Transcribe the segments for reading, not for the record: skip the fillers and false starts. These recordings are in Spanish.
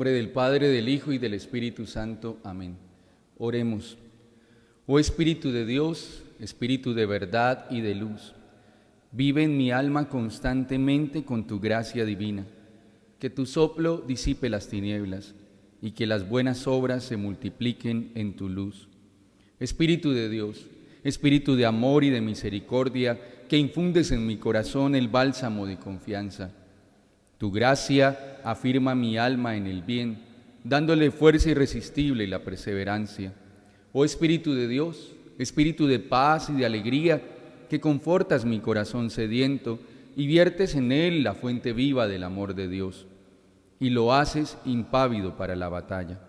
nombre del Padre, del Hijo y del Espíritu Santo. Amén. Oremos. Oh Espíritu de Dios, Espíritu de verdad y de luz, vive en mi alma constantemente con tu gracia divina. Que tu soplo disipe las tinieblas y que las buenas obras se multipliquen en tu luz. Espíritu de Dios, Espíritu de amor y de misericordia, que infundes en mi corazón el bálsamo de confianza. Tu gracia afirma mi alma en el bien, dándole fuerza irresistible y la perseverancia. Oh Espíritu de Dios, Espíritu de paz y de alegría, que confortas mi corazón sediento y viertes en él la fuente viva del amor de Dios, y lo haces impávido para la batalla.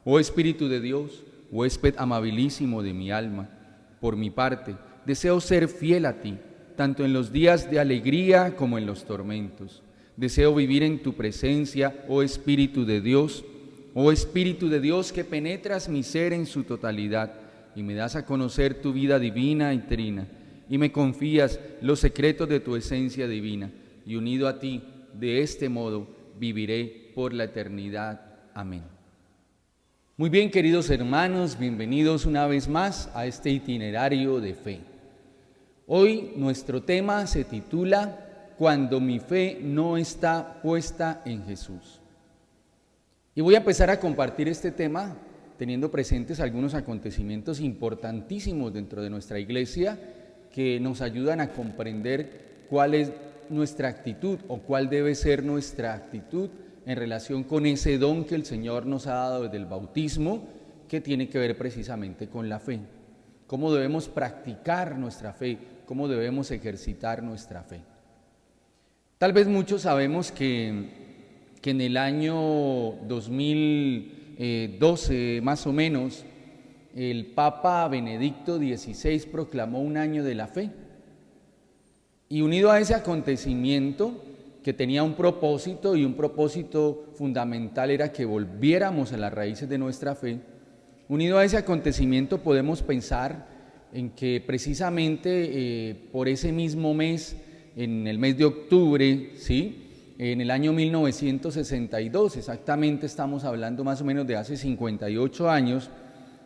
Oh Espíritu de Dios, huésped amabilísimo de mi alma, por mi parte, deseo ser fiel a ti, tanto en los días de alegría como en los tormentos. Deseo vivir en tu presencia, oh Espíritu de Dios, que penetras mi ser en su totalidad y me das a conocer tu vida divina y trina, y me confías los secretos de tu esencia divina, y unido a ti, de este modo, viviré por la eternidad. Amén. Muy bien, queridos hermanos, bienvenidos una vez más a este itinerario de fe. Hoy nuestro tema se titula Cuando mi fe no está puesta en Jesús. Y voy a empezar a compartir este tema teniendo presentes algunos acontecimientos importantísimos dentro de nuestra iglesia que nos ayudan a comprender cuál es nuestra actitud o cuál debe ser nuestra actitud en relación con ese don que el Señor nos ha dado desde el bautismo, que tiene que ver precisamente con la fe. Cómo debemos practicar nuestra fe, cómo debemos ejercitar nuestra fe. Tal vez muchos sabemos que en el año 2012 más o menos, el Papa Benedicto XVI proclamó un año de la fe. Y unido a ese acontecimiento, que tenía un propósito, y un propósito fundamental era que volviéramos a las raíces de nuestra fe, unido a ese acontecimiento podemos pensar en que precisamente por ese mismo mes, en el mes de octubre, ¿sí?, en el año 1962, exactamente estamos hablando más o menos de hace 58 años,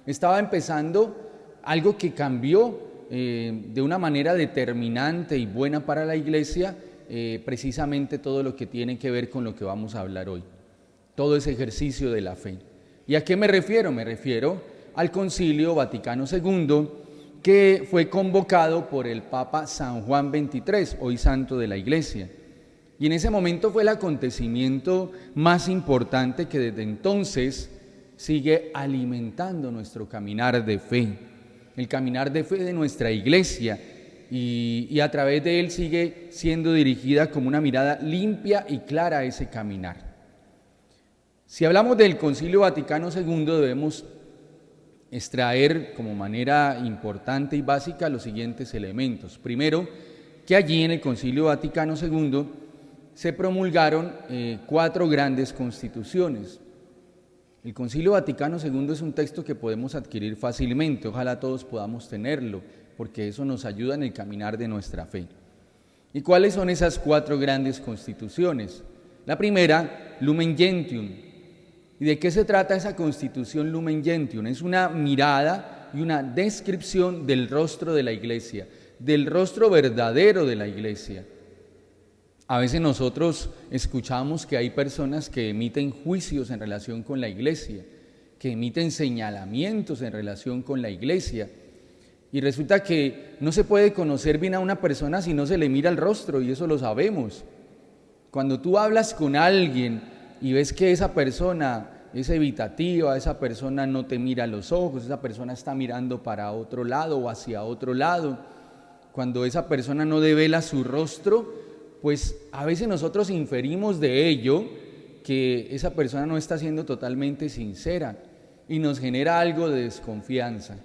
estaba empezando algo que cambió de una manera determinante y buena para la iglesia, precisamente todo lo que tiene que ver con lo que vamos a hablar hoy, todo ese ejercicio de la fe. ¿Y a qué me refiero? Me refiero al Concilio Vaticano II, que fue convocado por el Papa San Juan XXIII, hoy santo de la iglesia. Y en ese momento fue el acontecimiento más importante que desde entonces sigue alimentando nuestro caminar de fe, el caminar de fe de nuestra iglesia, y a través de él sigue siendo dirigida como una mirada limpia y clara a ese caminar. Si hablamos del Concilio Vaticano II, debemos extraer como manera importante y básica los siguientes elementos. Primero, que allí en el Concilio Vaticano II se promulgaron 4 grandes constituciones. El Concilio Vaticano II es un texto que podemos adquirir fácilmente, ojalá todos podamos tenerlo, porque eso nos ayuda en el caminar de nuestra fe. ¿Y cuáles son esas 4 grandes constituciones? La primera, Lumen Gentium. ¿Y de qué se trata esa constitución Lumen Gentium? Es una mirada y una descripción del rostro de la iglesia, del rostro verdadero de la iglesia. A veces nosotros escuchamos que hay personas que emiten juicios en relación con la iglesia, que emiten señalamientos en relación con la iglesia, y resulta que no se puede conocer bien a una persona si no se le mira el rostro, y eso lo sabemos. Cuando tú hablas con alguien y ves que esa persona es evitativa, esa persona no te mira a los ojos, esa persona está mirando para otro lado o hacia otro lado, cuando esa persona no devela su rostro, pues a veces nosotros inferimos de ello que esa persona no está siendo totalmente sincera y nos genera algo de desconfianza.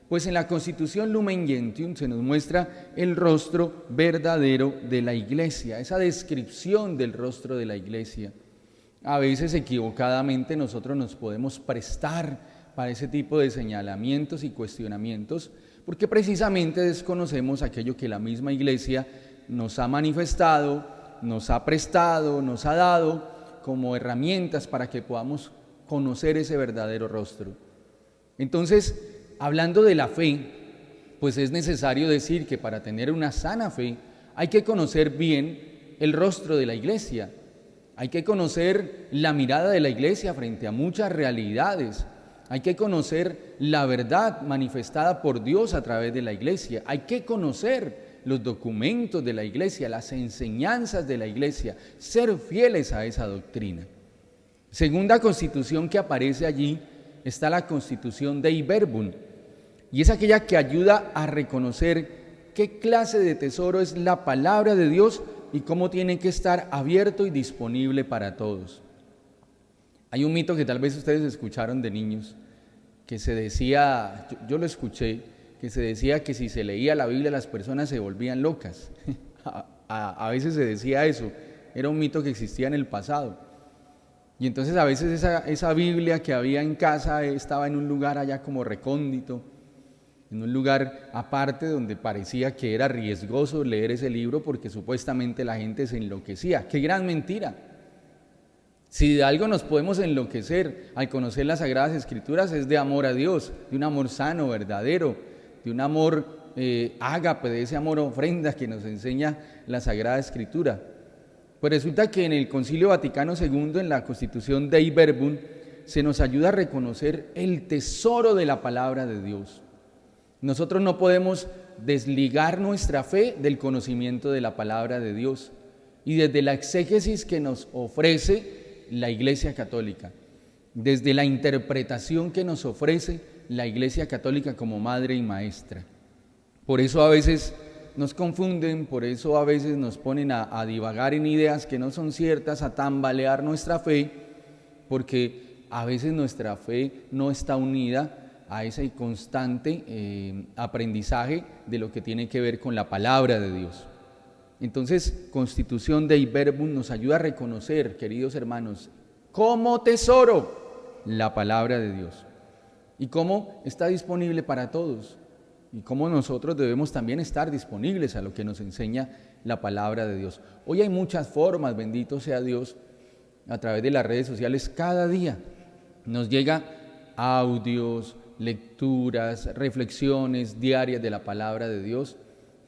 Pues en la Constitución Lumen Gentium se nos muestra el rostro verdadero de la iglesia, esa descripción del rostro de la iglesia. A veces equivocadamente nosotros nos podemos prestar para ese tipo de señalamientos y cuestionamientos, porque precisamente desconocemos aquello que la misma iglesia nos ha manifestado, nos ha prestado, nos ha dado como herramientas para que podamos conocer ese verdadero rostro. Entonces, hablando de la fe, pues es necesario decir que para tener una sana fe hay que conocer bien el rostro de la iglesia, hay que conocer la mirada de la iglesia frente a muchas realidades, hay que conocer la verdad manifestada por Dios a través de la iglesia, hay que conocer los documentos de la iglesia, las enseñanzas de la iglesia, ser fieles a esa doctrina. Segunda constitución que aparece allí está la constitución Dei Verbum, y es aquella que ayuda a reconocer qué clase de tesoro es la palabra de Dios y cómo tiene que estar abierto y disponible para todos. Hay un mito que tal vez ustedes escucharon de niños, que se decía, yo lo escuché, que se decía que si se leía la Biblia las personas se volvían locas. A veces se decía eso, era un mito que existía en el pasado. Y entonces a veces esa Biblia que había en casa estaba en un lugar allá como recóndito, en un lugar aparte donde parecía que era riesgoso leer ese libro porque supuestamente la gente se enloquecía. ¡Qué gran mentira! Si de algo nos podemos enloquecer al conocer las Sagradas Escrituras es de amor a Dios, de un amor sano, verdadero, de un amor ágape, de ese amor ofrenda que nos enseña la Sagrada Escritura. Pues resulta que en el Concilio Vaticano II, en la Constitución Dei Verbum, se nos ayuda a reconocer el tesoro de la palabra de Dios. Nosotros no podemos desligar nuestra fe del conocimiento de la palabra de Dios y desde la exégesis que nos ofrece la Iglesia Católica, desde la interpretación que nos ofrece la Iglesia Católica como madre y maestra. Por eso a veces nos confunden, por eso a veces nos ponen a divagar en ideas que no son ciertas, a tambalear nuestra fe, porque a veces nuestra fe no está unida a ese constante aprendizaje de lo que tiene que ver con la palabra de Dios. Entonces, Constitución Dei Verbum nos ayuda a reconocer, queridos hermanos, como tesoro la palabra de Dios y cómo está disponible para todos y cómo nosotros debemos también estar disponibles a lo que nos enseña la palabra de Dios. Hoy hay muchas formas, bendito sea Dios, a través de las redes sociales, cada día nos llega audios, lecturas, reflexiones diarias de la palabra de Dios,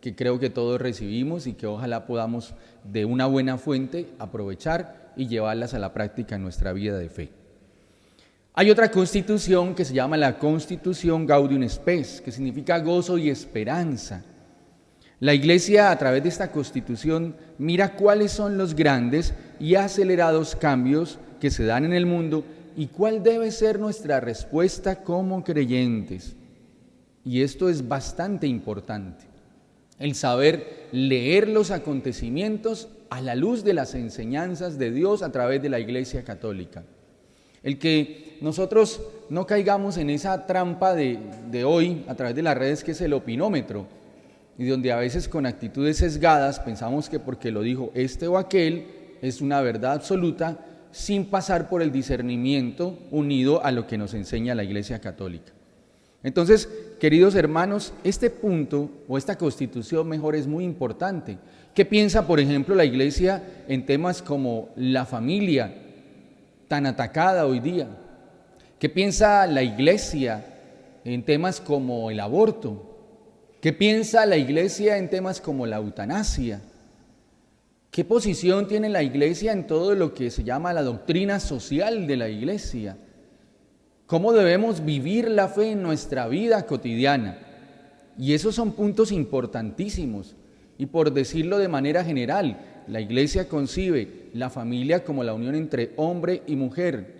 que creo que todos recibimos y que ojalá podamos de una buena fuente aprovechar y llevarlas a la práctica en nuestra vida de fe. Hay otra constitución que se llama la Constitución Gaudium Spes, que significa gozo y esperanza. La Iglesia, a través de esta constitución, mira cuáles son los grandes y acelerados cambios que se dan en el mundo y cuál debe ser nuestra respuesta como creyentes. Y esto es bastante importante, el saber leer los acontecimientos a la luz de las enseñanzas de Dios a través de la Iglesia Católica. El que nosotros no caigamos en esa trampa de hoy a través de las redes que es el opinómetro, y donde a veces con actitudes sesgadas pensamos que porque lo dijo este o aquel es una verdad absoluta, sin pasar por el discernimiento unido a lo que nos enseña la Iglesia Católica. Entonces, queridos hermanos, este punto o esta constitución mejor es muy importante. ¿Qué piensa, por ejemplo, la Iglesia en temas como la familia tan atacada hoy día? ¿Qué piensa la Iglesia en temas como el aborto? ¿Qué piensa la Iglesia en temas como la eutanasia? ¿Qué posición tiene la Iglesia en todo lo que se llama la doctrina social de la Iglesia? ¿Cómo debemos vivir la fe en nuestra vida cotidiana? Y esos son puntos importantísimos. Y por decirlo de manera general, la Iglesia concibe la familia como la unión entre hombre y mujer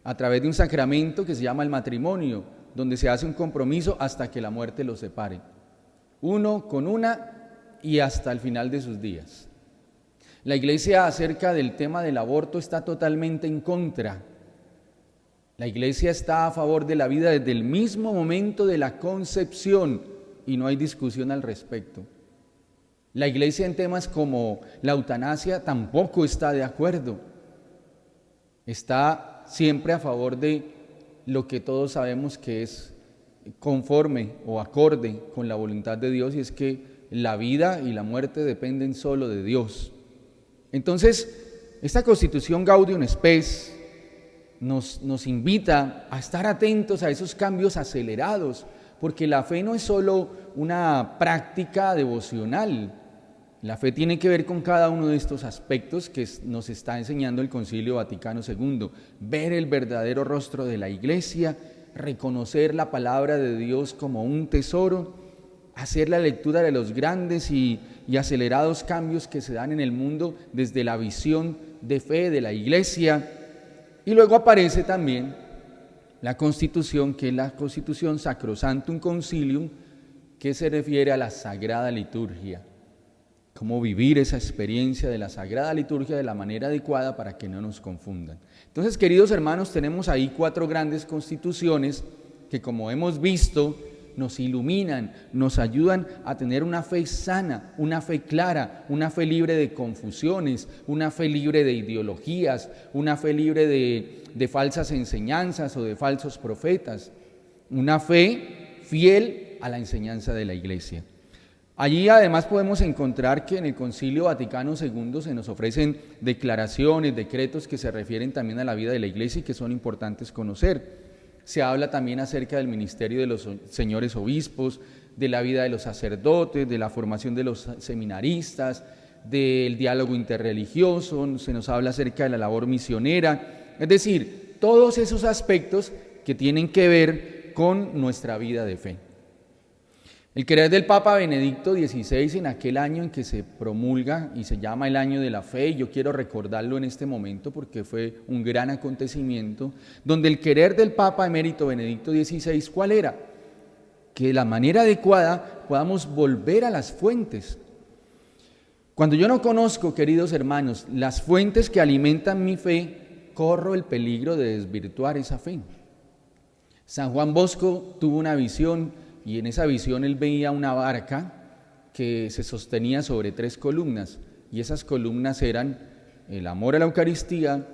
a través de un sacramento que se llama el matrimonio, donde se hace un compromiso hasta que la muerte los separe. Uno con una y hasta el final de sus días. La Iglesia acerca del tema del aborto está totalmente en contra. La Iglesia está a favor de la vida desde el mismo momento de la concepción y no hay discusión al respecto. La Iglesia en temas como la eutanasia tampoco está de acuerdo. Está siempre a favor de lo que todos sabemos que es conforme o acorde con la voluntad de Dios, y es que la vida y la muerte dependen solo de Dios. Entonces, esta Constitución Gaudium Spes nos invita a estar atentos a esos cambios acelerados, porque la fe no es solo una práctica devocional. La fe tiene que ver con cada uno de estos aspectos que nos está enseñando el Concilio Vaticano II. Ver el verdadero rostro de la Iglesia, reconocer la palabra de Dios como un tesoro, hacer la lectura de los grandes y acelerados cambios que se dan en el mundo desde la visión de fe de la Iglesia. Y luego aparece también la Constitución, que es la Constitución Sacrosanctum Concilium, que se refiere a la Sagrada Liturgia. Cómo vivir esa experiencia de la Sagrada Liturgia de la manera adecuada para que no nos confundan. Entonces, queridos hermanos, tenemos ahí 4 grandes constituciones que, como hemos visto, nos iluminan, nos ayudan a tener una fe sana, una fe clara, una fe libre de confusiones, una fe libre de ideologías, una fe libre de falsas enseñanzas o de falsos profetas, una fe fiel a la enseñanza de la Iglesia. Allí además podemos encontrar que en el Concilio Vaticano II se nos ofrecen declaraciones, decretos que se refieren también a la vida de la Iglesia y que son importantes conocer. Se habla también acerca del ministerio de los señores obispos, de la vida de los sacerdotes, de la formación de los seminaristas, del diálogo interreligioso, se nos habla acerca de la labor misionera, es decir, todos esos aspectos que tienen que ver con nuestra vida de fe. El querer del Papa Benedicto XVI en aquel año en que se promulga y se llama el Año de la Fe, y yo quiero recordarlo en este momento porque fue un gran acontecimiento, donde el querer del Papa Emérito Benedicto XVI, ¿cuál era? Que de la manera adecuada podamos volver a las fuentes. Cuando yo no conozco, queridos hermanos, las fuentes que alimentan mi fe, corro el peligro de desvirtuar esa fe. San Juan Bosco tuvo una visión, y en esa visión él veía una barca que se sostenía sobre 3 columnas, y esas columnas eran el amor a la Eucaristía,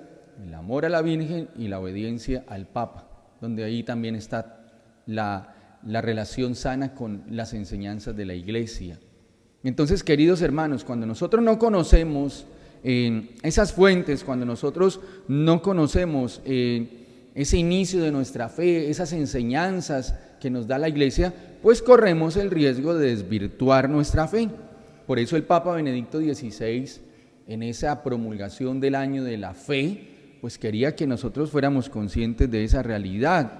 el amor a la Virgen y la obediencia al Papa, donde ahí también está la relación sana con las enseñanzas de la Iglesia. Entonces, queridos hermanos, cuando nosotros no conocemos esas fuentes, cuando nosotros no conocemos ese inicio de nuestra fe, esas enseñanzas que nos da la Iglesia, pues corremos el riesgo de desvirtuar nuestra fe. Por eso el Papa Benedicto XVI, en esa promulgación del Año de la Fe, pues quería que nosotros fuéramos conscientes de esa realidad,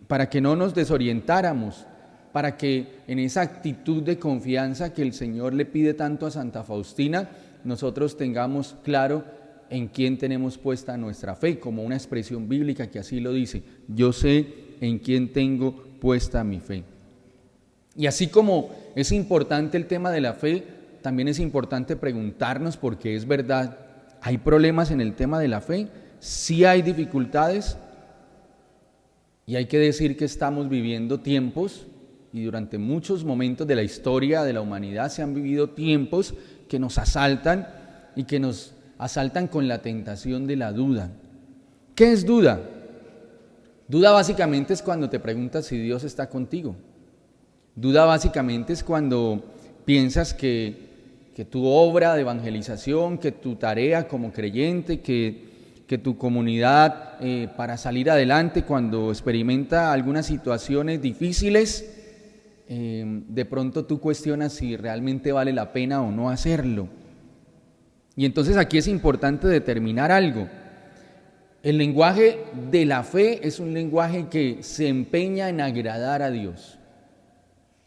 para que no nos desorientáramos, para que en esa actitud de confianza que el Señor le pide tanto a Santa Faustina, nosotros tengamos claro en quién tenemos puesta nuestra fe, como una expresión bíblica que así lo dice: yo sé en quién tengo puesta mi fe. Y así como es importante el tema de la fe, también es importante preguntarnos, porque es verdad, ¿hay problemas en el tema de la fe? Sí hay dificultades, y hay que decir que estamos viviendo tiempos, y durante muchos momentos de la historia de la humanidad se han vivido tiempos que nos asaltan y que nos asaltan con la tentación de la duda. ¿Qué es duda? Duda básicamente es cuando te preguntas si Dios está contigo. Duda básicamente es cuando piensas que tu obra de evangelización, que tu tarea como creyente, que tu comunidad para salir adelante cuando experimenta algunas situaciones difíciles, de pronto tú cuestionas si realmente vale la pena o no hacerlo. Y entonces aquí es importante determinar algo. El lenguaje de la fe es un lenguaje que se empeña en agradar a Dios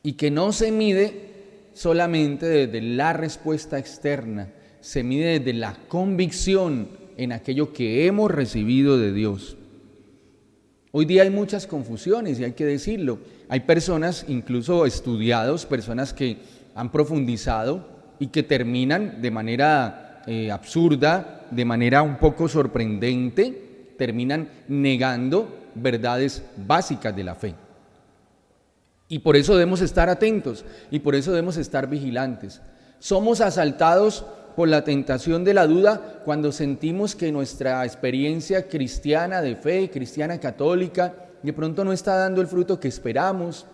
y que no se mide solamente desde la respuesta externa, se mide desde la convicción en aquello que hemos recibido de Dios. Hoy día hay muchas confusiones y hay que decirlo. Hay personas, incluso estudiados, personas que han profundizado y que terminan de manera absurda, de manera un poco sorprendente, terminan negando verdades básicas de la fe. Y por eso debemos estar atentos y por eso debemos estar vigilantes. Somos asaltados por la tentación de la duda cuando sentimos que nuestra experiencia cristiana de fe, cristiana católica, de pronto no está dando el fruto que esperamos,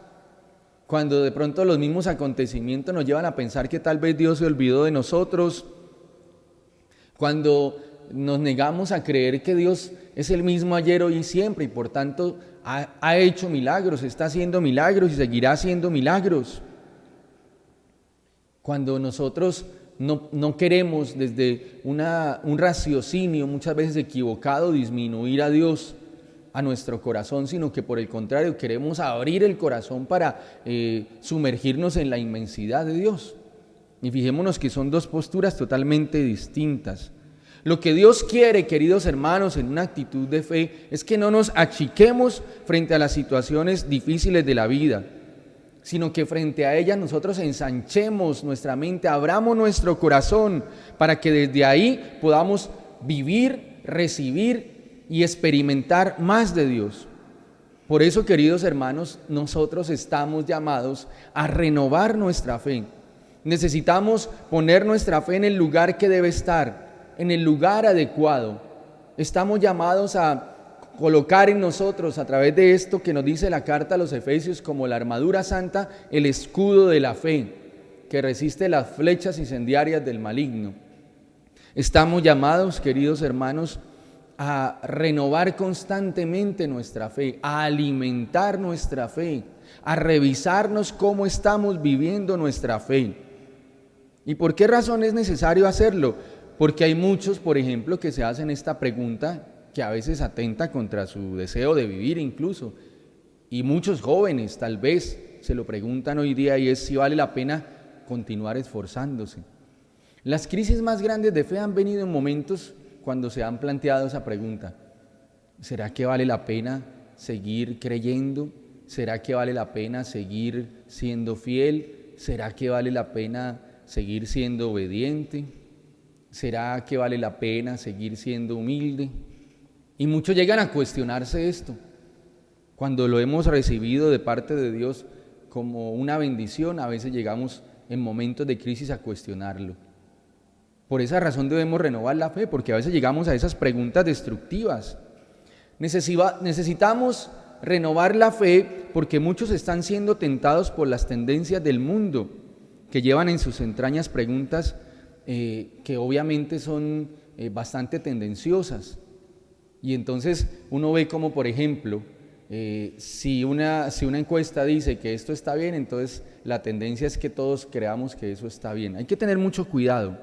cuando de pronto los mismos acontecimientos nos llevan a pensar que tal vez Dios se olvidó de nosotros, Cuando nos negamos a creer que Dios es el mismo ayer, hoy y siempre, y por tanto ha hecho milagros, está haciendo milagros y seguirá haciendo milagros. Cuando nosotros no queremos desde un raciocinio muchas veces equivocado disminuir a Dios a nuestro corazón, sino que por el contrario queremos abrir el corazón para sumergirnos en la inmensidad de Dios. Y fijémonos que son dos posturas totalmente distintas. Lo que Dios quiere, queridos hermanos, en una actitud de fe, es que no nos achiquemos frente a las situaciones difíciles de la vida, sino que frente a ellas nosotros ensanchemos nuestra mente, abramos nuestro corazón, para que desde ahí podamos vivir, recibir y experimentar más de Dios. Por eso, queridos hermanos, nosotros estamos llamados a renovar nuestra fe. Necesitamos poner nuestra fe en el lugar que debe estar, en el lugar adecuado. Estamos llamados a colocar en nosotros, a través de esto que nos dice la carta a los Efesios, como la armadura santa, el escudo de la fe, que resiste las flechas incendiarias del maligno. Estamos llamados, queridos hermanos, a renovar constantemente nuestra fe, a alimentar nuestra fe, a revisarnos cómo estamos viviendo nuestra fe. ¿Y por qué razón es necesario hacerlo? Porque hay muchos, por ejemplo, que se hacen esta pregunta que a veces atenta contra su deseo de vivir incluso. Y muchos jóvenes tal vez se lo preguntan hoy día, y es si vale la pena continuar esforzándose. Las crisis más grandes de fe han venido en momentos cuando se han planteado esa pregunta. ¿Será que vale la pena seguir creyendo? ¿Será que vale la pena seguir siendo fiel? ¿Será que vale la pena seguir siendo obediente? ¿Será que vale la pena seguir siendo humilde? Y muchos llegan a cuestionarse esto. Cuando lo hemos recibido de parte de Dios como una bendición, a veces llegamos en momentos de crisis a cuestionarlo. Por esa razón debemos renovar la fe, porque a veces llegamos a esas preguntas destructivas. Necesitamos renovar la fe porque muchos están siendo tentados por las tendencias del mundo, que llevan en sus entrañas preguntas que obviamente son bastante tendenciosas. Y entonces uno ve como, por ejemplo, si una encuesta dice que esto está bien, entonces la tendencia es que todos creamos que eso está bien. Hay que tener mucho cuidado.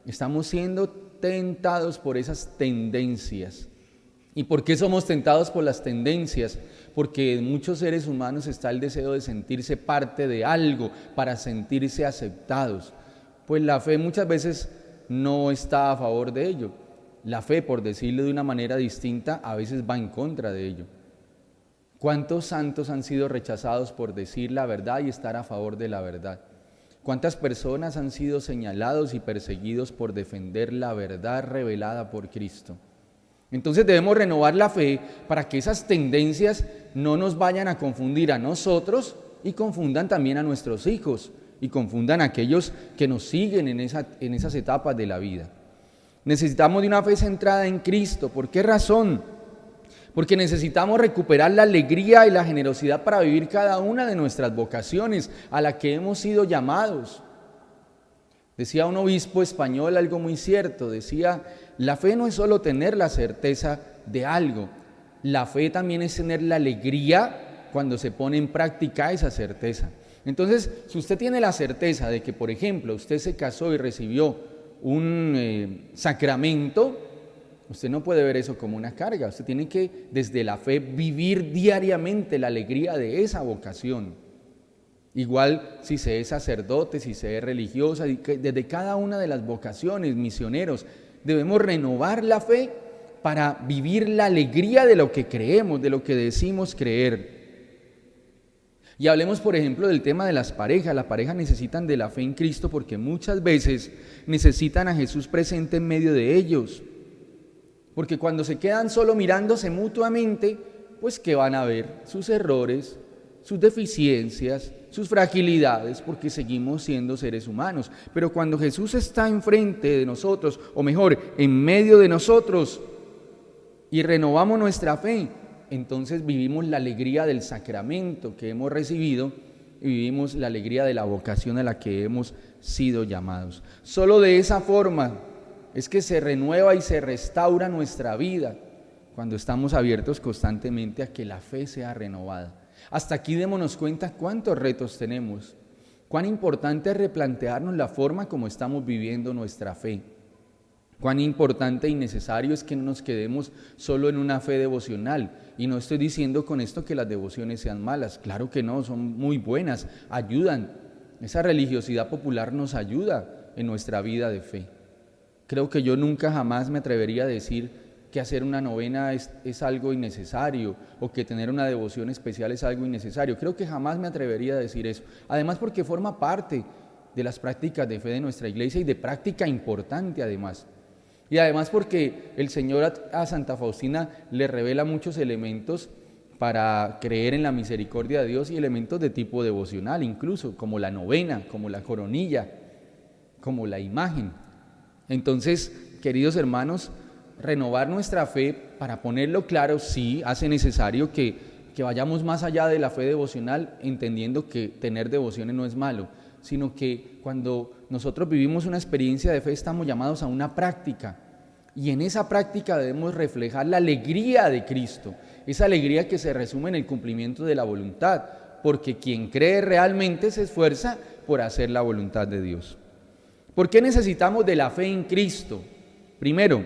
Estamos siendo tentados por esas tendencias. ¿Y por qué somos tentados por las tendencias? Porque en muchos seres humanos está el deseo de sentirse parte de algo, para sentirse aceptados. Pues la fe muchas veces no está a favor de ello. La fe, por decirlo de una manera distinta, a veces va en contra de ello. ¿Cuántos santos han sido rechazados por decir la verdad y estar a favor de la verdad? ¿Cuántas personas han sido señalados y perseguidos por defender la verdad revelada por Cristo? Entonces debemos renovar la fe para que esas tendencias no nos vayan a confundir a nosotros y confundan también a nuestros hijos y confundan a aquellos que nos siguen en esas etapas de la vida. Necesitamos de una fe centrada en Cristo. ¿Por qué razón? Porque necesitamos recuperar la alegría y la generosidad para vivir cada una de nuestras vocaciones a la que hemos sido llamados. Decía un obispo español algo muy cierto, decía: la fe no es solo tener la certeza de algo, la fe también es tener la alegría cuando se pone en práctica esa certeza. Entonces, si usted tiene la certeza de que, por ejemplo, usted se casó y recibió un sacramento, usted no puede ver eso como una carga. Usted tiene que, desde la fe, vivir diariamente la alegría de esa vocación. Igual si se es sacerdote, si se es religiosa, desde cada una de las vocaciones, misioneros, debemos renovar la fe para vivir la alegría de lo que creemos, de lo que decimos creer. Y hablemos, por ejemplo, del tema de las parejas. Las parejas necesitan de la fe en Cristo porque muchas veces necesitan a Jesús presente en medio de ellos. Porque cuando se quedan solo mirándose mutuamente, pues ¿qué van a ver? Sus errores, sus deficiencias, sus fragilidades, porque seguimos siendo seres humanos. Pero cuando Jesús está enfrente de nosotros, o mejor, en medio de nosotros, y renovamos nuestra fe, entonces vivimos la alegría del sacramento que hemos recibido y vivimos la alegría de la vocación a la que hemos sido llamados. Solo de esa forma es que se renueva y se restaura nuestra vida cuando estamos abiertos constantemente a que la fe sea renovada. Hasta aquí démonos cuenta cuántos retos tenemos, cuán importante es replantearnos la forma como estamos viviendo nuestra fe, cuán importante y necesario es que no nos quedemos solo en una fe devocional. Y no estoy diciendo con esto que las devociones sean malas, claro que no, son muy buenas, ayudan. Esa religiosidad popular nos ayuda en nuestra vida de fe. Creo que yo nunca jamás me atrevería a decir que hacer una novena es algo innecesario o que tener una devoción especial es algo innecesario. Creo que jamás me atrevería a decir eso. Además porque forma parte de las prácticas de fe de nuestra iglesia y de práctica importante además. Y además porque el Señor a Santa Faustina le revela muchos elementos para creer en la misericordia de Dios y elementos de tipo devocional incluso, como la novena, como la coronilla, como la imagen. Entonces, queridos hermanos, renovar nuestra fe, para ponerlo claro, sí hace necesario que vayamos más allá de la fe devocional, entendiendo que tener devociones no es malo, sino que cuando nosotros vivimos una experiencia de fe estamos llamados a una práctica, y en esa práctica debemos reflejar la alegría de Cristo, esa alegría que se resume en el cumplimiento de la voluntad, porque quien cree realmente se esfuerza por hacer la voluntad de Dios. ¿Por qué necesitamos de la fe en Cristo? Primero,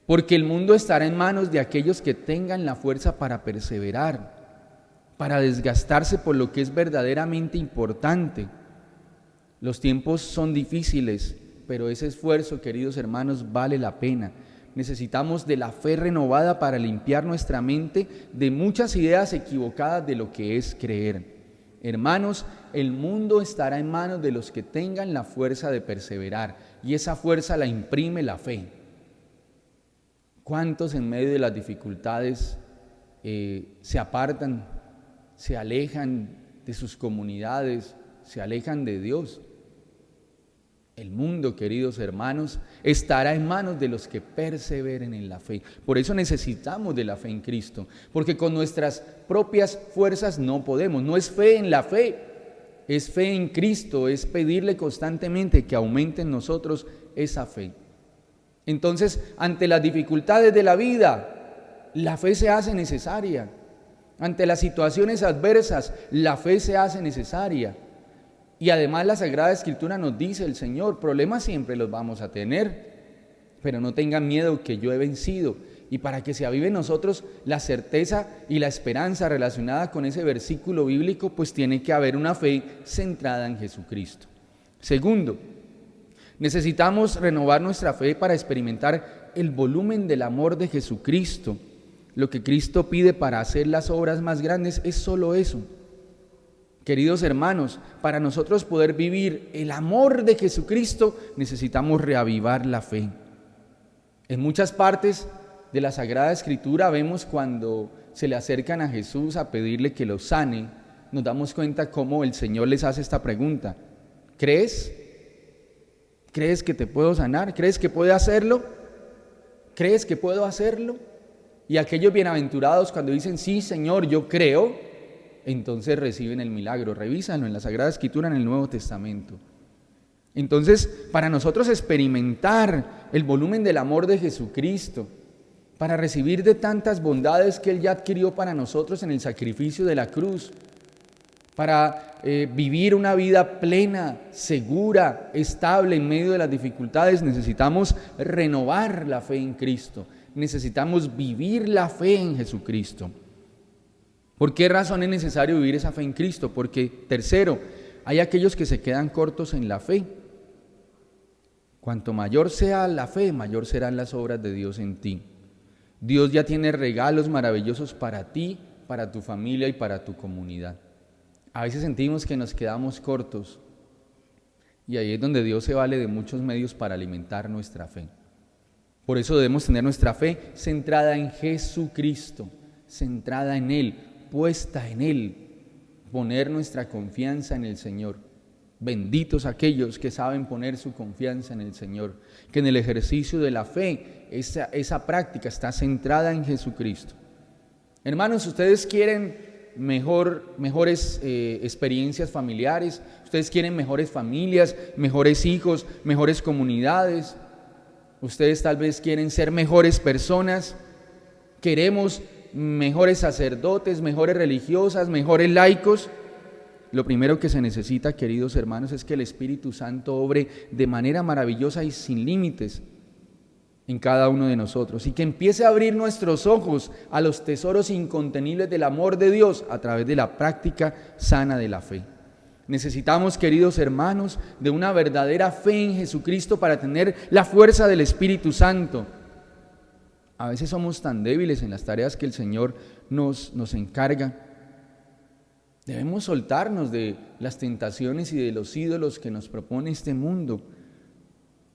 porque el mundo estará en manos de aquellos que tengan la fuerza para perseverar, para desgastarse por lo que es verdaderamente importante. Los tiempos son difíciles, pero ese esfuerzo, queridos hermanos, vale la pena. Necesitamos de la fe renovada para limpiar nuestra mente de muchas ideas equivocadas de lo que es creer. Hermanos, el mundo estará en manos de los que tengan la fuerza de perseverar, y esa fuerza la imprime la fe. ¿Cuántos en medio de las dificultades se apartan, se alejan de sus comunidades, se alejan de Dios? El mundo, queridos hermanos, estará en manos de los que perseveren en la fe. Por eso necesitamos de la fe en Cristo, porque con nuestras propias fuerzas no podemos. No es fe en la fe, es fe en Cristo, es pedirle constantemente que aumente en nosotros esa fe. Entonces, ante las dificultades de la vida, la fe se hace necesaria. Ante las situaciones adversas, la fe se hace necesaria. Y además la Sagrada Escritura nos dice, el Señor, problemas siempre los vamos a tener, pero no tengan miedo que yo he vencido. Y para que se avive en nosotros la certeza y la esperanza relacionada con ese versículo bíblico, pues tiene que haber una fe centrada en Jesucristo. Segundo, necesitamos renovar nuestra fe para experimentar el volumen del amor de Jesucristo. Lo que Cristo pide para hacer las obras más grandes es solo eso. Queridos hermanos, para nosotros poder vivir el amor de Jesucristo, necesitamos reavivar la fe. En muchas partes de la Sagrada Escritura vemos cuando se le acercan a Jesús a pedirle que los sane, nos damos cuenta cómo el Señor les hace esta pregunta: ¿crees? ¿Crees que te puedo sanar? ¿Crees que puedo hacerlo? ¿Crees que puedo hacerlo? Y aquellos bienaventurados cuando dicen, sí, Señor, yo creo, entonces reciben el milagro. Revísalo en la Sagrada Escritura, en el Nuevo Testamento. Entonces, para nosotros experimentar el volumen del amor de Jesucristo, para recibir de tantas bondades que Él ya adquirió para nosotros en el sacrificio de la cruz, para vivir una vida plena, segura, estable en medio de las dificultades, necesitamos renovar la fe en Cristo, necesitamos vivir la fe en Jesucristo. ¿Por qué razón es necesario vivir esa fe en Cristo? Porque, tercero, hay aquellos que se quedan cortos en la fe. Cuanto mayor sea la fe, mayor serán las obras de Dios en ti. Dios ya tiene regalos maravillosos para ti, para tu familia y para tu comunidad. A veces sentimos que nos quedamos cortos y ahí es donde Dios se vale de muchos medios para alimentar nuestra fe. Por eso debemos tener nuestra fe centrada en Jesucristo, centrada en Él, puesta en Él, poner nuestra confianza en el Señor. Benditos aquellos que saben poner su confianza en el Señor, que en el ejercicio de la fe esa práctica está centrada en Jesucristo. Hermanos, ustedes quieren mejores experiencias familiares, ustedes quieren mejores familias, mejores hijos, mejores comunidades. Ustedes tal vez quieren ser mejores personas, queremos mejores sacerdotes, mejores religiosas, mejores laicos. Lo primero que se necesita, queridos hermanos, es que el Espíritu Santo obre de manera maravillosa y sin límites en cada uno de nosotros y que empiece a abrir nuestros ojos a los tesoros incontenibles del amor de Dios a través de la práctica sana de la fe. Necesitamos, queridos hermanos, de una verdadera fe en Jesucristo para tener la fuerza del Espíritu Santo. A veces somos tan débiles en las tareas que el Señor nos encarga. Debemos soltarnos de las tentaciones y de los ídolos que nos propone este mundo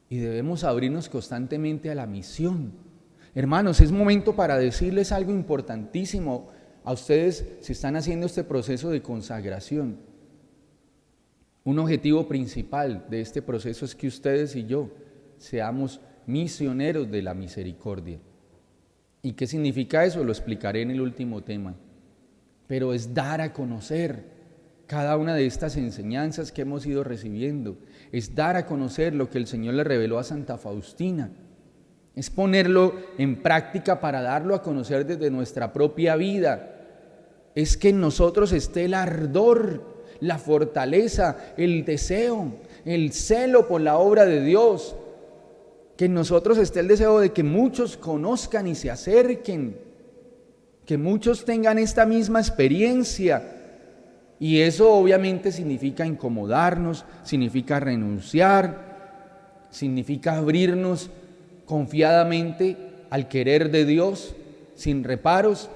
y debemos abrirnos constantemente a la misión. Hermanos, es momento para decirles algo importantísimo a ustedes si están haciendo este proceso de consagración. Un objetivo principal de este proceso es que ustedes y yo seamos misioneros de la misericordia. ¿Y qué significa eso? Lo explicaré en el último tema. Pero es dar a conocer cada una de estas enseñanzas que hemos ido recibiendo. Es dar a conocer lo que el Señor le reveló a Santa Faustina. Es ponerlo en práctica para darlo a conocer desde nuestra propia vida. Es que en nosotros esté el ardor, la fortaleza, el deseo, el celo por la obra de Dios. Que en nosotros esté el deseo de que muchos conozcan y se acerquen, que muchos tengan esta misma experiencia. Y eso obviamente significa incomodarnos, significa renunciar, significa abrirnos confiadamente al querer de Dios, sin reparos,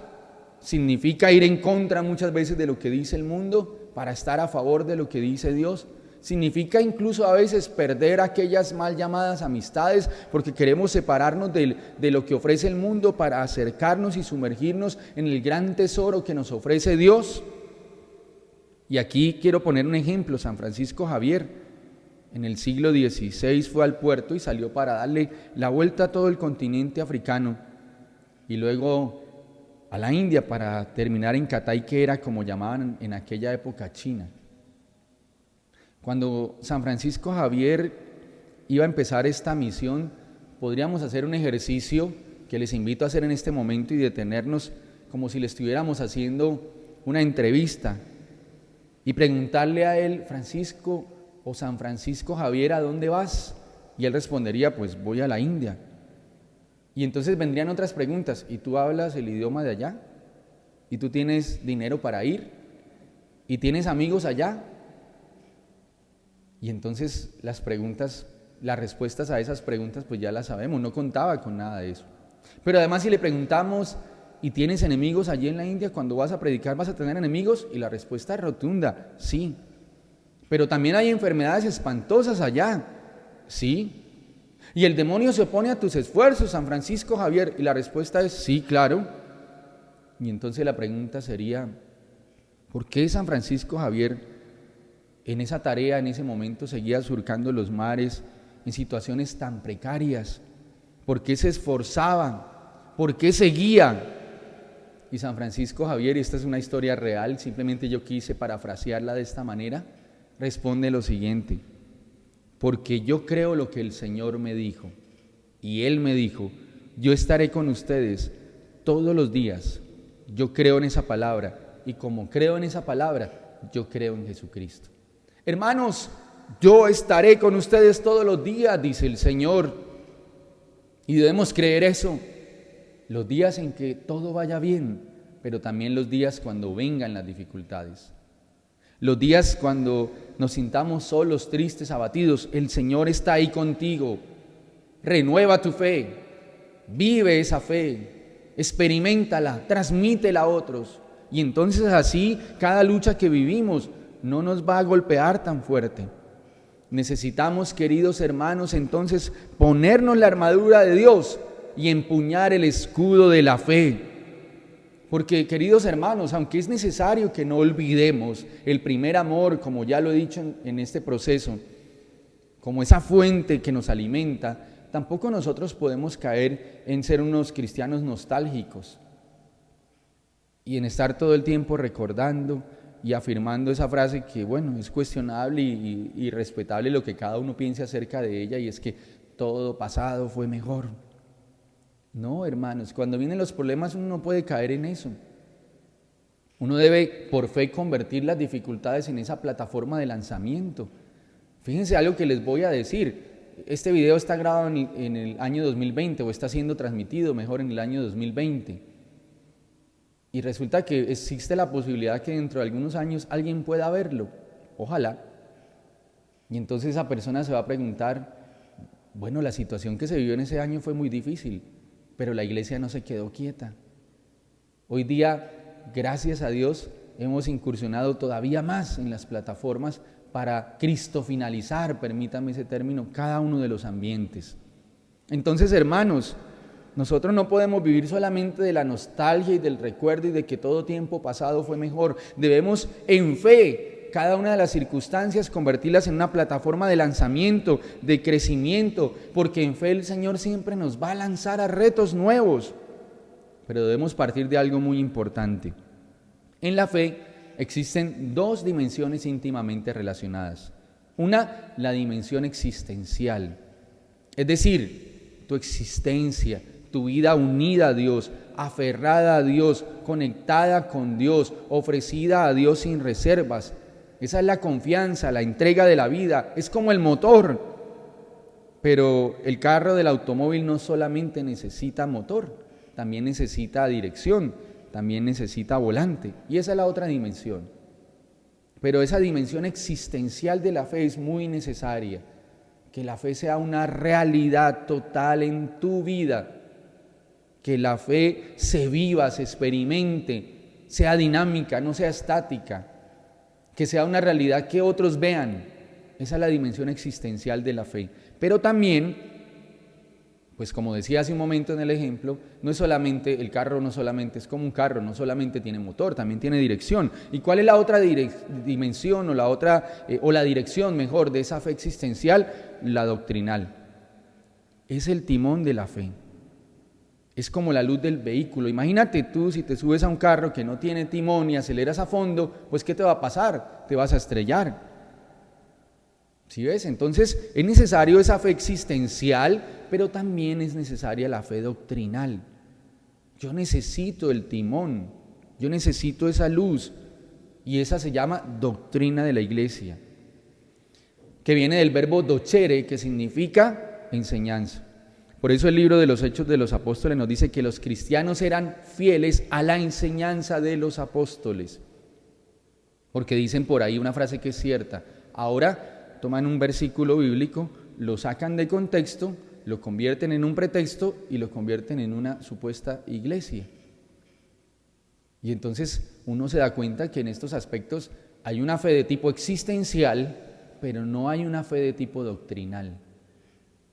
significa ir en contra muchas veces de lo que dice el mundo para estar a favor de lo que dice Dios. Significa incluso a veces perder aquellas mal llamadas amistades porque queremos separarnos de lo que ofrece el mundo para acercarnos y sumergirnos en el gran tesoro que nos ofrece Dios. Y aquí quiero poner un ejemplo. San Francisco Javier en el siglo XVI fue al puerto y salió para darle la vuelta a todo el continente africano y luego a la India para terminar en Catay, que era como llamaban en aquella época China. Cuando San Francisco Javier iba a empezar esta misión, podríamos hacer un ejercicio que les invito a hacer en este momento y detenernos como si le estuviéramos haciendo una entrevista y preguntarle a él: Francisco o San Francisco Javier, ¿a dónde vas? Y él respondería: pues voy a la India. Y entonces vendrían otras preguntas: ¿y tú hablas el idioma de allá? ¿Y tú tienes dinero para ir? ¿Y tienes amigos allá? Y entonces las respuestas a esas preguntas pues ya las sabemos, no contaba con nada de eso. Pero además si le preguntamos: ¿y tienes enemigos allí en la India? Cuando vas a predicar, ¿vas a tener enemigos? Y la respuesta es rotunda: sí. Pero también hay enfermedades espantosas allá, sí. ¿Y el demonio se opone a tus esfuerzos, San Francisco Javier? Y la respuesta es: sí, claro. Y entonces la pregunta sería: ¿por qué San Francisco Javier en esa tarea, en ese momento, seguía surcando los mares en situaciones tan precarias? ¿Por qué se esforzaba? ¿Por qué seguía? Y San Francisco Javier, y esta es una historia real, simplemente yo quise parafrasearla de esta manera, responde lo siguiente: porque yo creo lo que el Señor me dijo, y Él me dijo: yo estaré con ustedes todos los días. Yo creo en esa palabra, y como creo en esa palabra, yo creo en Jesucristo. Hermanos, yo estaré con ustedes todos los días, dice el Señor, y debemos creer eso. Los días en que todo vaya bien, pero también los días cuando vengan las dificultades. Los días cuando nos sintamos solos, tristes, abatidos, el Señor está ahí contigo. Renueva tu fe, vive esa fe, experiméntala, transmítela a otros. Y entonces así cada lucha que vivimos no nos va a golpear tan fuerte. Necesitamos, queridos hermanos, entonces ponernos la armadura de Dios y empuñar el escudo de la fe. Porque, queridos hermanos, aunque es necesario que no olvidemos el primer amor, como ya lo he dicho en este proceso, como esa fuente que nos alimenta, tampoco nosotros podemos caer en ser unos cristianos nostálgicos y en estar todo el tiempo recordando y afirmando esa frase que, bueno, es cuestionable y respetable lo que cada uno piense acerca de ella, y es que todo pasado fue mejor. No, hermanos, cuando vienen los problemas uno no puede caer en eso. Uno debe, por fe, convertir las dificultades en esa plataforma de lanzamiento. Fíjense algo que les voy a decir. Este video está grabado en el año 2020 o está siendo transmitido mejor en el año 2020. Y resulta que existe la posibilidad que dentro de algunos años alguien pueda verlo. Ojalá. Y entonces esa persona se va a preguntar, bueno, la situación que se vivió en ese año fue muy difícil, pero la iglesia no se quedó quieta. Hoy día, gracias a Dios, hemos incursionado todavía más en las plataformas para cristofinalizar, permítame ese término, cada uno de los ambientes. Entonces, hermanos, nosotros no podemos vivir solamente de la nostalgia y del recuerdo y de que todo tiempo pasado fue mejor. Debemos, en fe, cada una de las circunstancias convertirlas en una plataforma de lanzamiento, de crecimiento, porque en fe el Señor siempre nos va a lanzar a retos nuevos. Pero debemos partir de algo muy importante. En la fe existen dos dimensiones íntimamente relacionadas. Una, la dimensión existencial, es decir, tu existencia, tu vida unida a Dios, aferrada a Dios, conectada con Dios, ofrecida a Dios sin reservas. Esa es la confianza, la entrega de la vida, es como el motor. Pero el carro del automóvil no solamente necesita motor, también necesita dirección, también necesita volante, y esa es la otra dimensión. Pero esa dimensión existencial de la fe es muy necesaria, que la fe sea una realidad total en tu vida, que la fe se viva, se experimente, sea dinámica, no sea estática, que sea una realidad que otros vean. Esa es la dimensión existencial de la fe. Pero también, pues como decía hace un momento en el ejemplo, no es solamente, el carro no solamente es como un carro, no solamente tiene motor, también tiene dirección. ¿Y cuál es la otra dimensión o la dirección mejor de esa fe existencial? La doctrinal. Es el timón de la fe. Es como la luz del vehículo. Imagínate tú, si te subes a un carro que no tiene timón y aceleras a fondo, pues ¿qué te va a pasar? Te vas a estrellar. ¿Sí ves? Entonces es necesario esa fe existencial, pero también es necesaria la fe doctrinal. Yo necesito el timón, yo necesito esa luz, y esa se llama doctrina de la iglesia, que viene del verbo docere, que significa enseñanza. Por eso el libro de los Hechos de los Apóstoles nos dice que los cristianos eran fieles a la enseñanza de los apóstoles, porque dicen por ahí una frase que es cierta. Ahora toman un versículo bíblico, lo sacan de contexto, lo convierten en un pretexto y lo convierten en una supuesta iglesia. Y entonces uno se da cuenta que en estos aspectos hay una fe de tipo existencial, pero no hay una fe de tipo doctrinal.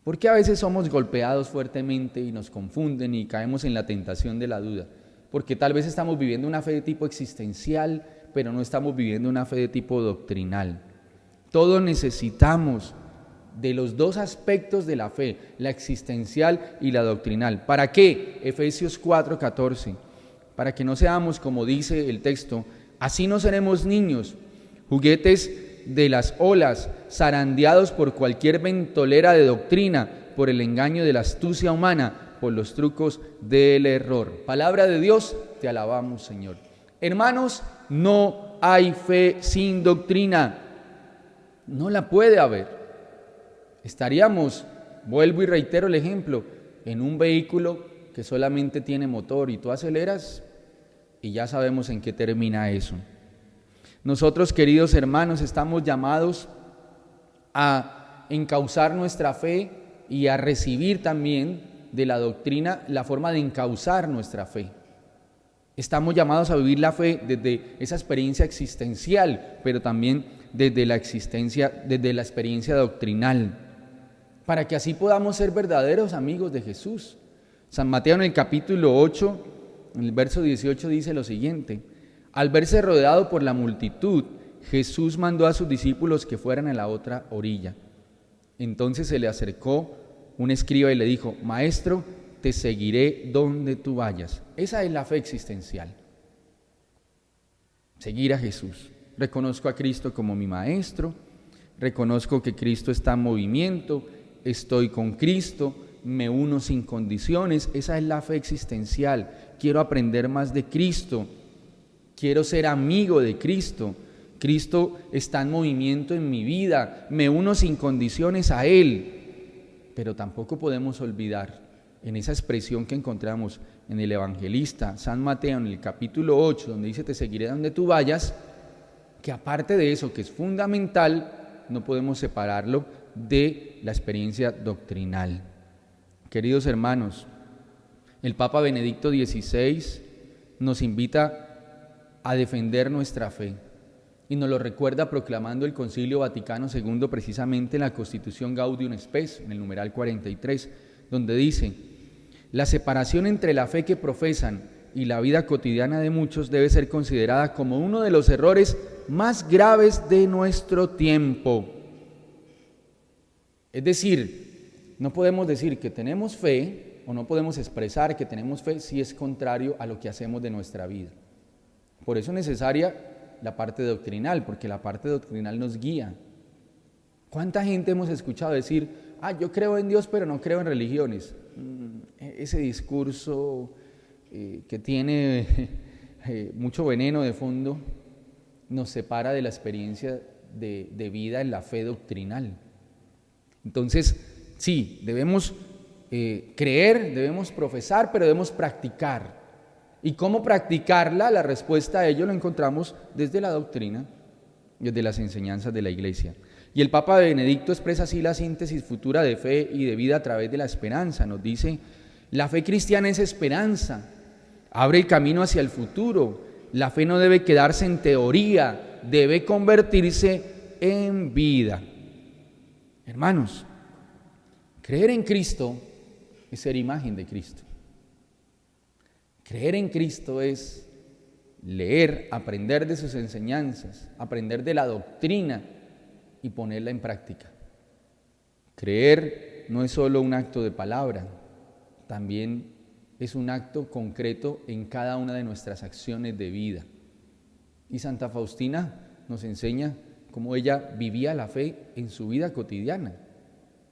Porque a veces somos golpeados fuertemente y nos confunden y caemos en la tentación de la duda. Porque tal vez estamos viviendo una fe de tipo existencial, pero no estamos viviendo una fe de tipo doctrinal. Todos necesitamos de los dos aspectos de la fe, la existencial y la doctrinal. ¿Para qué? Efesios 4:14. Para que no seamos, como dice el texto, así no seremos niños, juguetes de las olas, zarandeados por cualquier ventolera de doctrina, por el engaño de la astucia humana, por los trucos del error. Palabra de Dios, te alabamos, Señor. Hermanos, no hay fe sin doctrina. No la puede haber. Estaríamos, vuelvo y reitero el ejemplo, en un vehículo que solamente tiene motor y tú aceleras y ya sabemos en qué termina eso. Nosotros, queridos hermanos, estamos llamados a encauzar nuestra fe y a recibir también de la doctrina la forma de encauzar nuestra fe. Estamos llamados a vivir la fe desde esa experiencia existencial, pero también desde la experiencia doctrinal, para que así podamos ser verdaderos amigos de Jesús. San Mateo en el capítulo 8, en el verso 18 dice lo siguiente: al verse rodeado por la multitud, Jesús mandó a sus discípulos que fueran a la otra orilla. Entonces se le acercó un escriba y le dijo: Maestro, te seguiré donde tú vayas. Esa es la fe existencial. Seguir a Jesús. Reconozco a Cristo como mi maestro, reconozco que Cristo está en movimiento, estoy con Cristo, me uno sin condiciones. Esa es la fe existencial. Quiero aprender más de Cristo, quiero ser amigo de Cristo. Cristo está en movimiento en mi vida, me uno sin condiciones a Él. Pero tampoco podemos olvidar en esa expresión que encontramos en el evangelista San Mateo, en el capítulo 8, donde dice: te seguiré donde tú vayas, que aparte de eso, que es fundamental, no podemos separarlo de la experiencia doctrinal. Queridos hermanos, el Papa Benedicto XVI nos invita a defender nuestra fe y nos lo recuerda proclamando el Concilio Vaticano II, precisamente en la Constitución Gaudium Spes, en el numeral 43, donde dice: la separación entre la fe que profesan y la vida cotidiana de muchos debe ser considerada como uno de los errores más graves de nuestro tiempo. Es decir, no podemos decir que tenemos fe, o no podemos expresar que tenemos fe si es contrario a lo que hacemos de nuestra vida. Por eso es necesaria la parte doctrinal, porque la parte doctrinal nos guía. ¿Cuánta gente hemos escuchado decir: yo creo en Dios pero no creo en religiones? Ese discurso que tiene mucho veneno de fondo nos separa de la experiencia de vida en la fe doctrinal. Entonces, sí, debemos creer, debemos profesar, pero debemos practicar. ¿Y cómo practicarla? La respuesta a ello lo encontramos desde la doctrina, desde las enseñanzas de la Iglesia. Y el Papa Benedicto expresa así la síntesis futura de fe y de vida a través de la esperanza. Nos dice: la fe cristiana es esperanza, abre el camino hacia el futuro. La fe no debe quedarse en teoría, debe convertirse en vida. Hermanos, creer en Cristo es ser imagen de Cristo. Creer en Cristo es leer, aprender de sus enseñanzas, aprender de la doctrina y ponerla en práctica. Creer no es solo un acto de palabra, también es un acto concreto en cada una de nuestras acciones de vida. Y Santa Faustina nos enseña cómo ella vivía la fe en su vida cotidiana,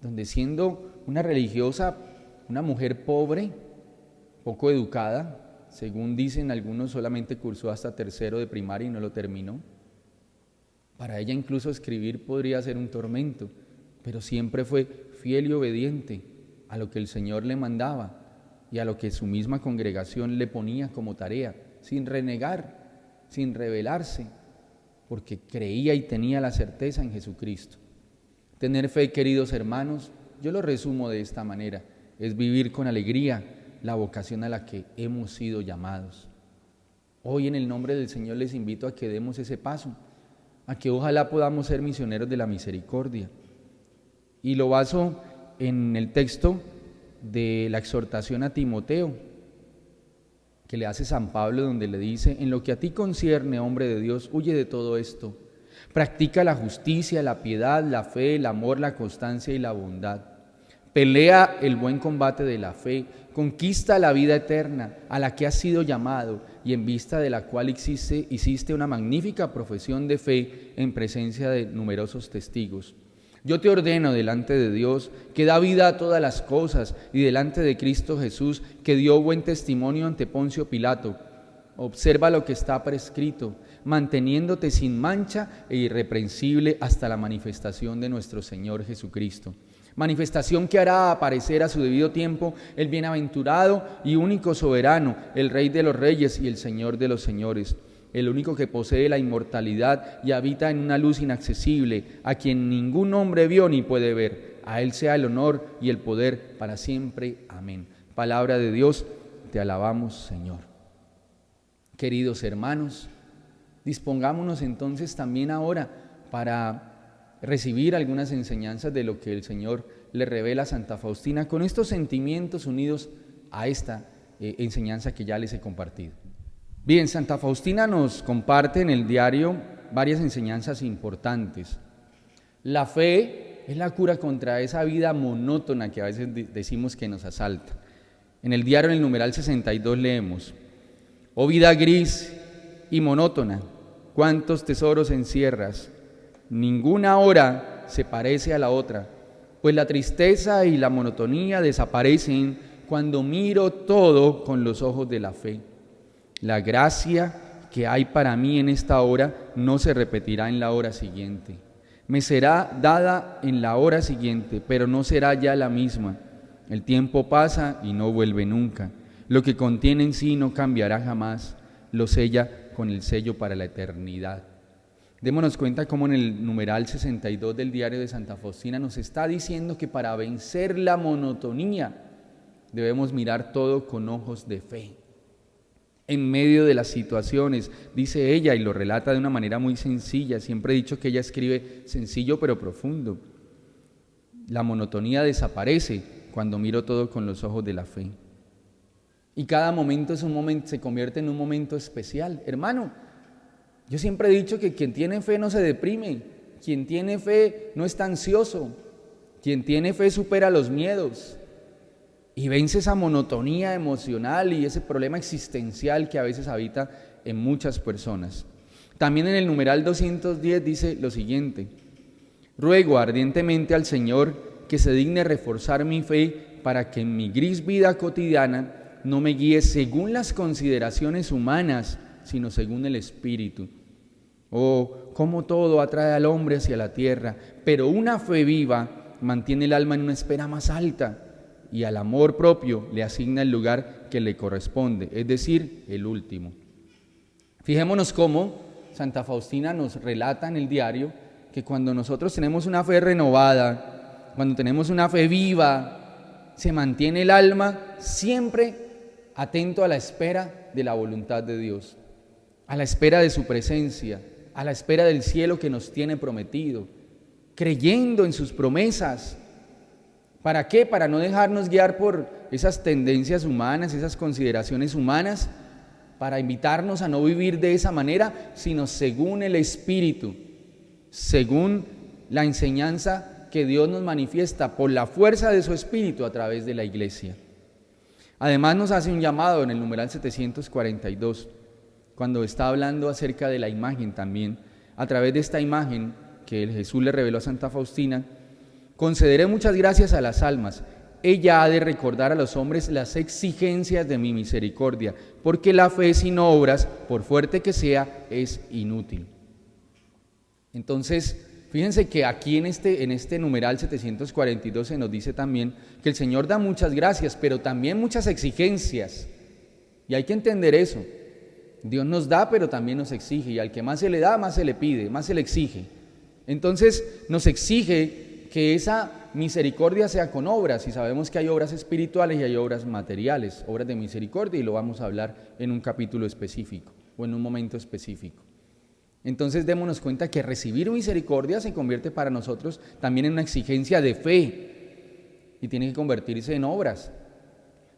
donde siendo una religiosa, una mujer pobre, poco educada, según dicen algunos, solamente cursó hasta tercero de primaria y no lo terminó. Para ella incluso escribir podría ser un tormento, pero siempre fue fiel y obediente a lo que el Señor le mandaba y a lo que su misma congregación le ponía como tarea, sin renegar, sin rebelarse, porque creía y tenía la certeza en Jesucristo. Tener fe, queridos hermanos, yo lo resumo de esta manera: es vivir con alegría la vocación a la que hemos sido llamados. Hoy, en el nombre del Señor, les invito a que demos ese paso, a que ojalá podamos ser misioneros de la misericordia. Y lo baso en el texto de la exhortación a Timoteo, que le hace San Pablo, donde le dice: en lo que a ti concierne, hombre de Dios, huye de todo esto. Practica la justicia, la piedad, la fe, el amor, la constancia y la bondad. Pelea el buen combate de la fe, conquista la vida eterna a la que has sido llamado y en vista de la cual hiciste una magnífica profesión de fe en presencia de numerosos testigos. Yo te ordeno delante de Dios, que da vida a todas las cosas, y delante de Cristo Jesús, que dio buen testimonio ante Poncio Pilato. Observa lo que está prescrito, manteniéndote sin mancha e irreprensible hasta la manifestación de nuestro Señor Jesucristo. Manifestación que hará aparecer a su debido tiempo el bienaventurado y único soberano, el Rey de los reyes y el Señor de los señores, el único que posee la inmortalidad y habita en una luz inaccesible, a quien ningún hombre vio ni puede ver. A Él sea el honor y el poder para siempre. Amén. Palabra de Dios, te alabamos, Señor. Queridos hermanos, dispongámonos entonces también ahora para recibir algunas enseñanzas de lo que el Señor le revela a Santa Faustina, con estos sentimientos unidos a esta enseñanza que ya les he compartido. Bien, Santa Faustina nos comparte en el diario varias enseñanzas importantes. La fe es la cura contra esa vida monótona que a veces decimos que nos asalta. En el diario, en el numeral 62, leemos: oh vida gris y monótona, cuántos tesoros encierras, ninguna hora se parece a la otra, pues la tristeza y la monotonía desaparecen cuando miro todo con los ojos de la fe. La gracia que hay para mí en esta hora no se repetirá en la hora siguiente. Me será dada en la hora siguiente, pero no será ya la misma. El tiempo pasa y no vuelve nunca. Lo que contiene en sí no cambiará jamás. Lo sella con el sello para la eternidad. Démonos cuenta cómo en el numeral 62 del diario de Santa Faustina nos está diciendo que para vencer la monotonía debemos mirar todo con ojos de fe. En medio de las situaciones, dice ella, y lo relata de una manera muy sencilla, siempre he dicho que ella escribe sencillo pero profundo. La monotonía desaparece cuando miro todo con los ojos de la fe. Y cada momento se convierte en un momento especial. Hermano, yo siempre he dicho que quien tiene fe no se deprime, quien tiene fe no está ansioso, quien tiene fe supera los miedos y vence esa monotonía emocional y ese problema existencial que a veces habita en muchas personas. También en el numeral 210 dice lo siguiente: ruego ardientemente al Señor que se digne reforzar mi fe para que en mi gris vida cotidiana no me guíe según las consideraciones humanas, sino según el Espíritu. Oh, cómo todo atrae al hombre hacia la tierra, pero una fe viva mantiene el alma en una espera más alta y al amor propio le asigna el lugar que le corresponde, es decir, el último. Fijémonos cómo Santa Faustina nos relata en el diario que cuando nosotros tenemos una fe renovada, cuando tenemos una fe viva, se mantiene el alma siempre atento a la espera de la voluntad de Dios, a la espera de su presencia, a la espera del cielo que nos tiene prometido, creyendo en sus promesas. ¿Para qué? Para no dejarnos guiar por esas tendencias humanas, esas consideraciones humanas, para invitarnos a no vivir de esa manera, sino según el Espíritu, según la enseñanza que Dios nos manifiesta por la fuerza de su Espíritu a través de la Iglesia. Además nos hace un llamado en el numeral 742, cuando está hablando acerca de la imagen también, a través de esta imagen que Jesús le reveló a Santa Faustina: concederé muchas gracias a las almas, ella ha de recordar a los hombres las exigencias de mi misericordia, porque la fe sin obras, por fuerte que sea, es inútil. Entonces, fíjense que aquí en este numeral 742 se nos dice también que el Señor da muchas gracias, pero también muchas exigencias. Y hay que entender eso. Dios nos da, pero también nos exige. Y al que más se le da, más se le pide, más se le exige. Entonces, nos exige que esa misericordia sea con obras. Y sabemos que hay obras espirituales y hay obras materiales, obras de misericordia, y lo vamos a hablar en un capítulo específico o en un momento específico. Entonces démonos cuenta que recibir misericordia se convierte para nosotros también en una exigencia de fe y tiene que convertirse en obras.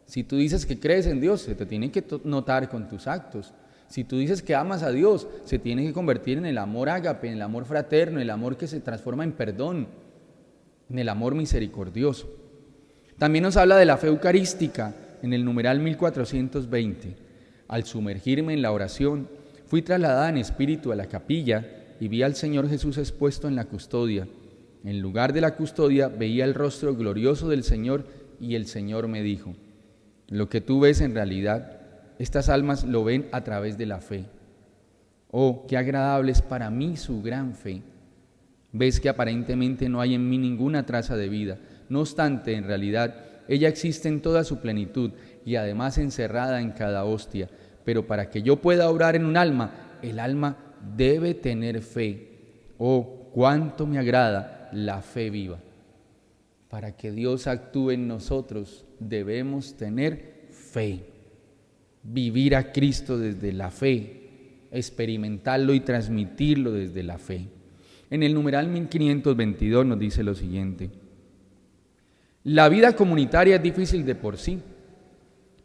Si tú dices que crees en Dios, se te tiene que notar con tus actos. Si tú dices que amas a Dios, se tiene que convertir en el amor ágape, en el amor fraterno, en el amor que se transforma en perdón, en el amor misericordioso. También nos habla de la fe eucarística en el numeral 1420. Al sumergirme en la oración, fui trasladada en espíritu a la capilla y vi al Señor Jesús expuesto en la custodia. En lugar de la custodia veía el rostro glorioso del Señor y el Señor me dijo: lo que tú ves en realidad, estas almas lo ven a través de la fe. Oh, qué agradable es para mí su gran fe. Ves que aparentemente no hay en mí ninguna traza de vida. No obstante, en realidad, ella existe en toda su plenitud y además encerrada en cada hostia. Pero para que yo pueda obrar en un alma, el alma debe tener fe. Oh, cuánto me agrada la fe viva. Para que Dios actúe en nosotros, debemos tener fe. Vivir a Cristo desde la fe, experimentarlo y transmitirlo desde la fe. En el numeral 1522 nos dice lo siguiente: la vida comunitaria es difícil de por sí,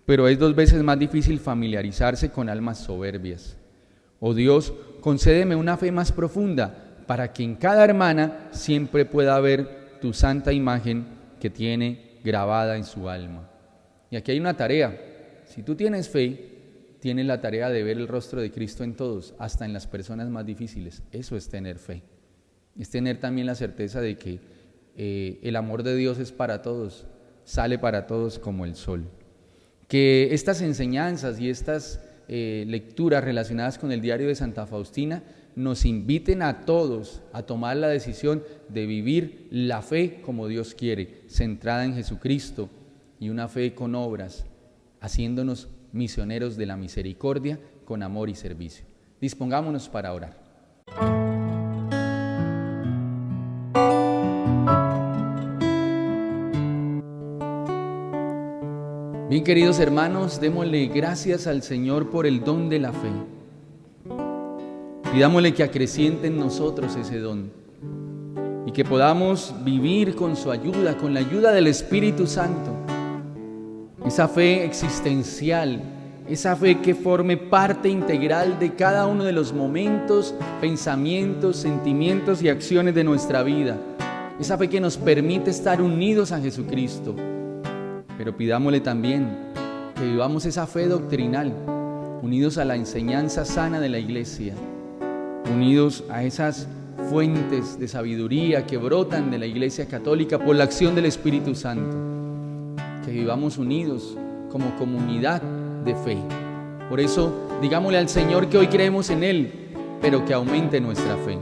pero es 2 veces más difícil familiarizarse con almas soberbias. Oh Dios, concédeme una fe más profunda para que en cada hermana siempre pueda ver tu santa imagen que tiene grabada en su alma. Y aquí hay una tarea. Si tú tienes fe, tienes la tarea de ver el rostro de Cristo en todos, hasta en las personas más difíciles. Eso es tener fe. Es tener también la certeza de que el amor de Dios es para todos, sale para todos como el sol. Que estas enseñanzas y estas lecturas relacionadas con el diario de Santa Faustina nos inviten a todos a tomar la decisión de vivir la fe como Dios quiere, centrada en Jesucristo, y una fe con obras, haciéndonos misioneros de la misericordia con amor y servicio. Dispongámonos para orar. Bien, queridos hermanos, démosle gracias al Señor por el don de la fe. Pidámosle que acreciente en nosotros ese don y que podamos vivir con su ayuda, con la ayuda del Espíritu Santo, esa fe existencial, esa fe que forme parte integral de cada uno de los momentos, pensamientos, sentimientos y acciones de nuestra vida, esa fe que nos permite estar unidos a Jesucristo. Pero pidámosle también que vivamos esa fe doctrinal, unidos a la enseñanza sana de la Iglesia, unidos a esas fuentes de sabiduría que brotan de la Iglesia Católica por la acción del Espíritu Santo. Que vivamos unidos como comunidad de fe. Por eso, digámosle al Señor que hoy creemos en Él, pero que aumente nuestra fe.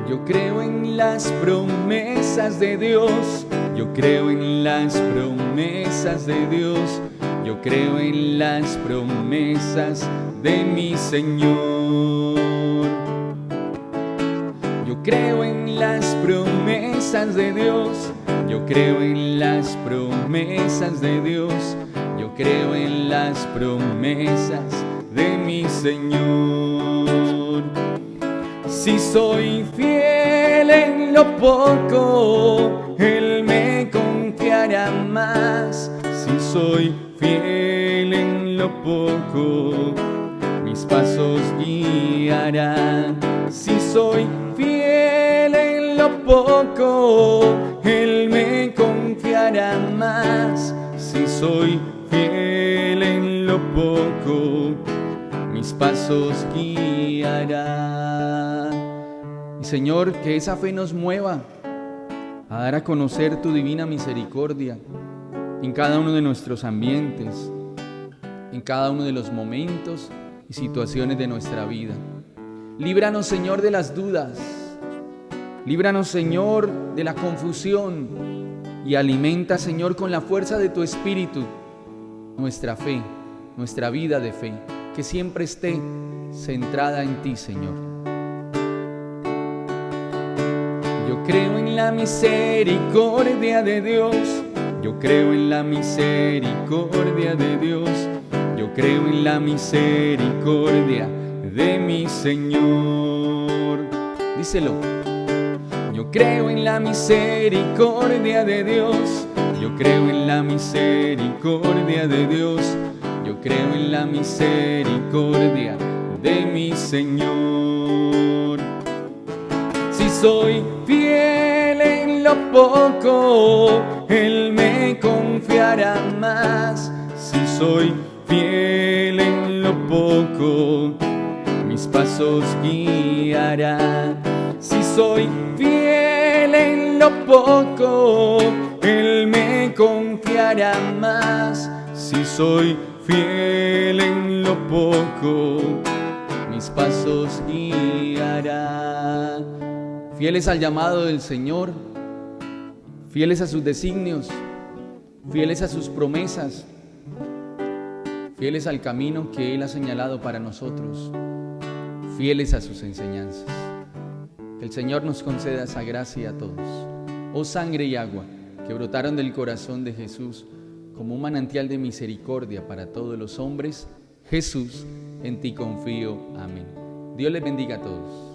Yo creo en las promesas de Dios, yo creo en las promesas de Dios, yo creo en las promesas de mi Señor. Yo creo en las promesas de Dios, yo creo en las promesas de Dios, yo creo en las promesas de mi Señor. Si soy fiel en lo poco, Él me confiará más. Si soy fiel en lo poco, mis pasos guiará. Si soy fiel en lo poco, Él me confiará más. Si soy fiel en lo poco, mis pasos guiará. Y Señor, que esa fe nos mueva a dar a conocer tu divina misericordia en cada uno de nuestros ambientes, en cada uno de los momentos y situaciones de nuestra vida. Líbranos, Señor, de las dudas. Líbranos, Señor, de la confusión. Y alimenta, Señor, con la fuerza de tu Espíritu nuestra fe, nuestra vida de fe, que siempre esté centrada en ti, Señor. Yo creo en la misericordia de Dios. Yo creo en la misericordia de Dios. Yo creo en la misericordia de mi Señor. Díselo. Yo creo en la misericordia de Dios. Yo creo en la misericordia de Dios. Yo creo en la misericordia de mi Señor. Si soy fiel en lo poco, Él me confiará más. Si soy fiel en lo poco, mis pasos guiará. Si soy fiel en lo poco, Él me confiará más. Si soy fiel en lo poco, mis pasos guiará. Fieles al llamado del Señor, fieles a sus designios, fieles a sus promesas, fieles al camino que Él ha señalado para nosotros, fieles a sus enseñanzas. Que el Señor nos conceda esa gracia a todos. Oh sangre y agua que brotaron del corazón de Jesús como un manantial de misericordia para todos los hombres, Jesús, en ti confío. Amén. Dios les bendiga a todos.